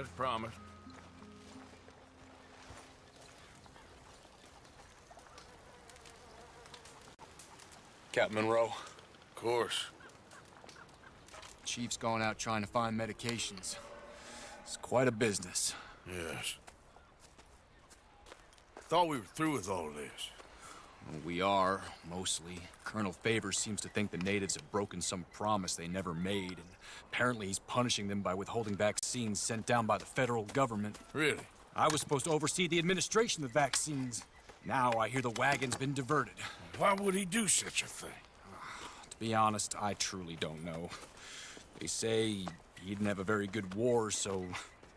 as promised. Captain Monroe. Of course. Chief's gone out trying to find medications. It's quite a business. Yes. Thought we were through with all of this. Well, we are, mostly. Colonel Favors seems to think the natives have broken some promise they never made, and apparently he's punishing them by withholding vaccines sent down by the federal government. Really? I was supposed to oversee the administration of the vaccines. Now I hear the wagon's been diverted. Why would he do such a thing? To be honest, I truly don't know. They say he didn't have a very good war, so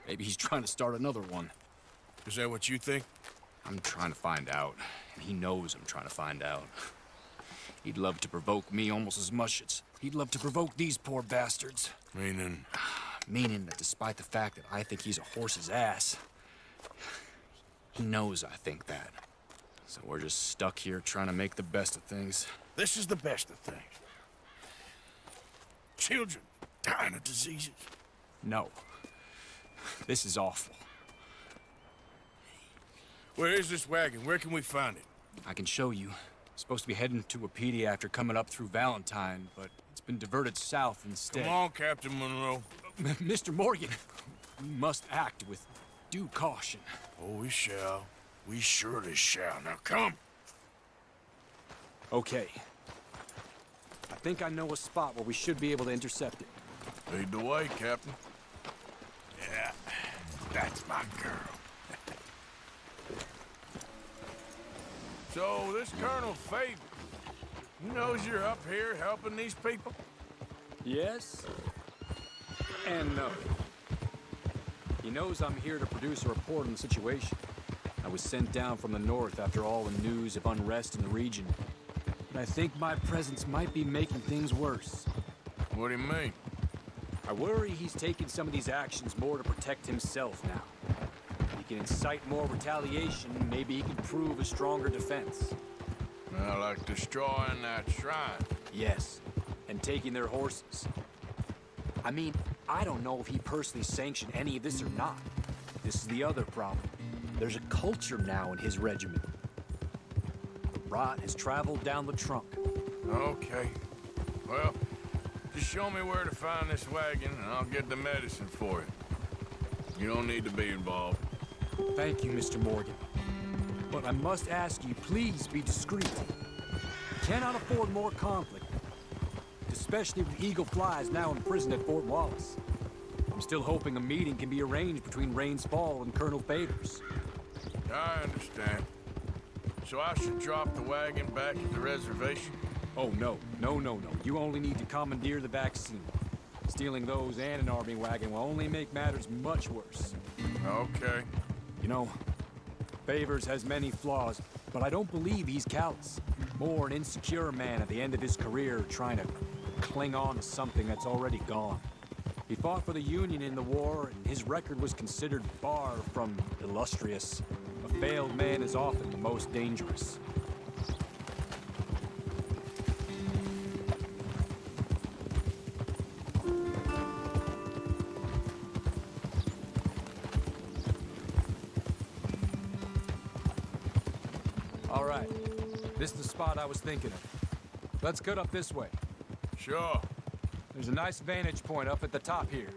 maybe he's trying to start another one. Is that what you think? I'm trying to find out, and he knows I'm trying to find out. He'd love to provoke me almost as much as he'd love to provoke these poor bastards. Meaning? Meaning that despite the fact that I think he's a horse's ass, he knows I think that. So we're just stuck here trying to make the best of things. This is the best of things. Children dying of diseases. No. This is awful. Where is this wagon? Where can we find it? I can show you. Supposed to be heading to Wapiti after coming up through Valentine, but it's been diverted south instead. Come on, Captain Monroe. Mr. Morgan, we must act with due caution. Oh, we shall. We surely shall. Now come. Okay. I think I know a spot where we should be able to intercept it. Lead the way, Captain. Yeah, that's my girl. So, this Colonel Favors, he knows you're up here helping these people? Yes. And no. He knows I'm here to produce a report on the situation. I was sent down from the north after all the news of unrest in the region. But I think my presence might be making things worse. What do you mean? I worry he's taking some of these actions more to protect himself now. If he can incite more retaliation, maybe he can prove a stronger defense. Well, like destroying that shrine. Yes, and taking their horses. I mean, I don't know if he personally sanctioned any of this or not. This is the other problem. There's a culture now in his regiment. The rot has traveled down the trunk. Okay. Well, just show me where to find this wagon, and I'll get the medicine for it. You don't need to be involved. Thank you, Mr. Morgan. But I must ask you, please be discreet. We cannot afford more conflict, especially with Eagle Flies now imprisoned at Fort Wallace. I'm still hoping a meeting can be arranged between Rains Fall and Colonel Favors. I understand. So I should drop the wagon back at the reservation? Oh, no. No, no, no. You only need to commandeer the vaccine. Stealing those and an army wagon will only make matters much worse. Okay. You know, Favors has many flaws, but I don't believe he's callous. More an insecure man at the end of his career trying to cling on to something that's already gone. He fought for the Union in the war, and his record was considered far from illustrious. A failed man is often the most dangerous. All right, this is the spot I was thinking of. Let's cut up this way. Sure. There's a nice vantage point up at the top here.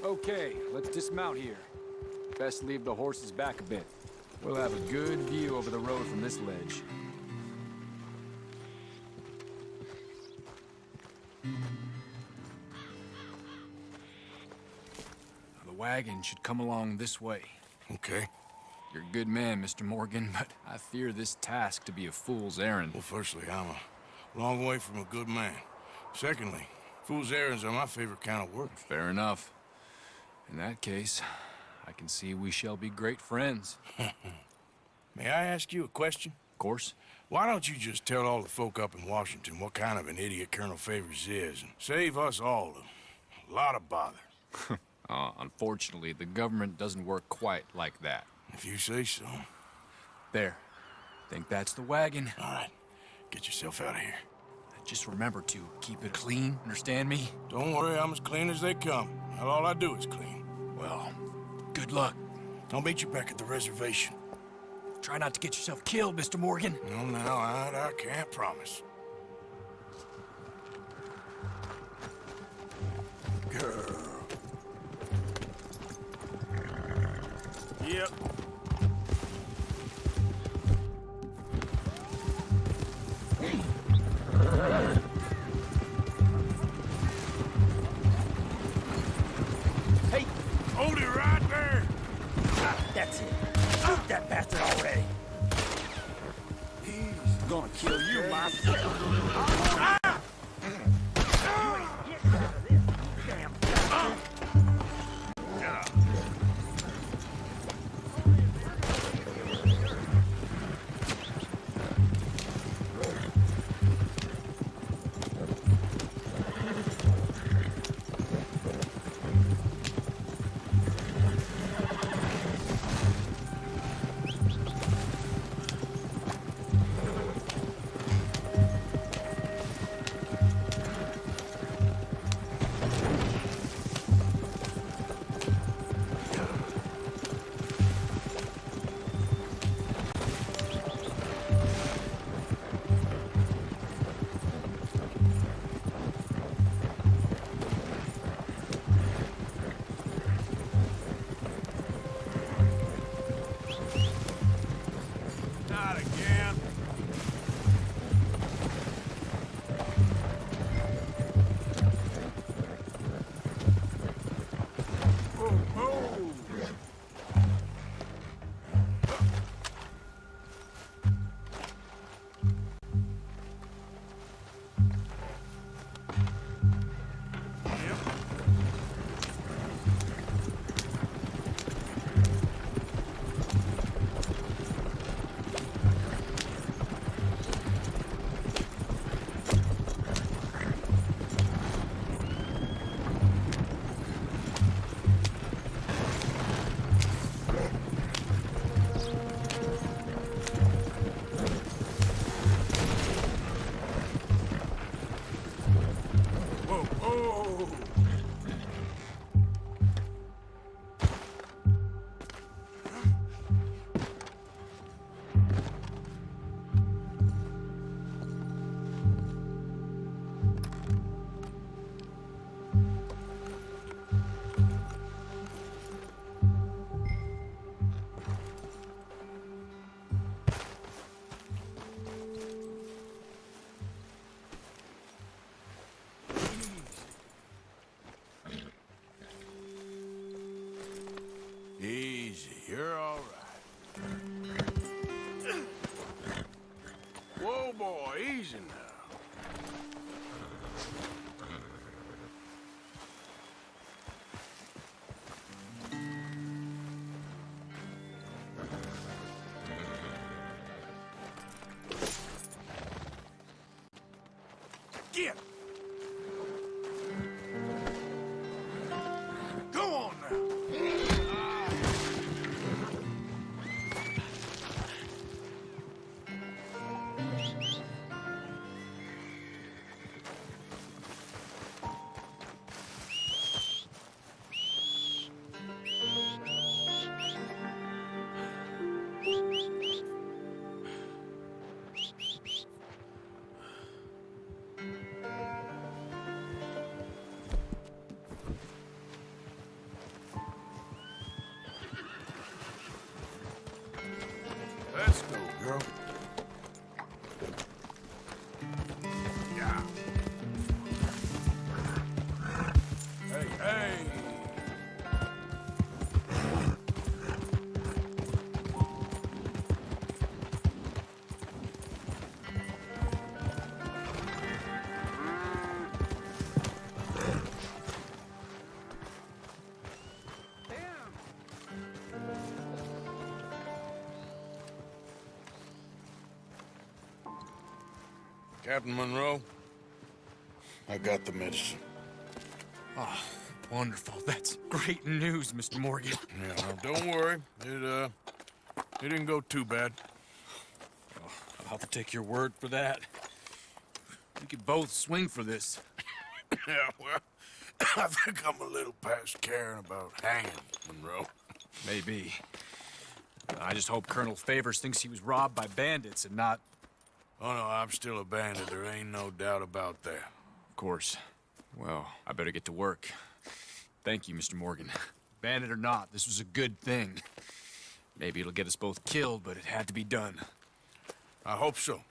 Okay, let's dismount here. Best leave the horses back a bit. We'll have a good view over the road from this ledge. The wagon should come along this way. Okay. You're a good man, Mr. Morgan, but I fear this task to be a fool's errand. Well, firstly, I'm a long way from a good man. Secondly, fool's errands are my favorite kind of work. Fair enough. In that case, I can see we shall be great friends. May I ask you a question? Of course. Why don't you just tell all the folk up in Washington what kind of an idiot Colonel Favors is and save us all a lot of bother? Unfortunately, the government doesn't work quite like that. If you say so. There. Think that's the wagon. All right, get yourself out of here. Just remember to keep it clean, understand me? Don't worry, I'm as clean as they come. Not all I do is clean. Well, good luck. I'll meet you back at the reservation. Try not to get yourself killed, Mr. Morgan. No, now, I can't promise. Girl. Yep. Hey! Hold it right there! That's it. Shoot that bastard already! He's Gonna kill you, my son! Ah! You ain't getting out of this, damn bastard! not again. Easy, you're all right. Whoa, boy, easy now. Get! Go on now! Captain Monroe, I got the medicine. Oh, wonderful. That's great news, Mr. Morgan. Yeah, well, don't worry. It didn't go too bad. Oh, I'll have to take your word for that. We could both swing for this. Yeah, well, I think I'm a little past caring about hanging, Monroe. Maybe. I just hope Colonel Favors thinks he was robbed by bandits and not... Oh, no, I'm still a bandit. There ain't no doubt about that. Of course. Well, I better get to work. Thank you, Mr. Morgan. Bandit or not, this was a good thing. Maybe it'll get us both killed, but it had to be done. I hope so.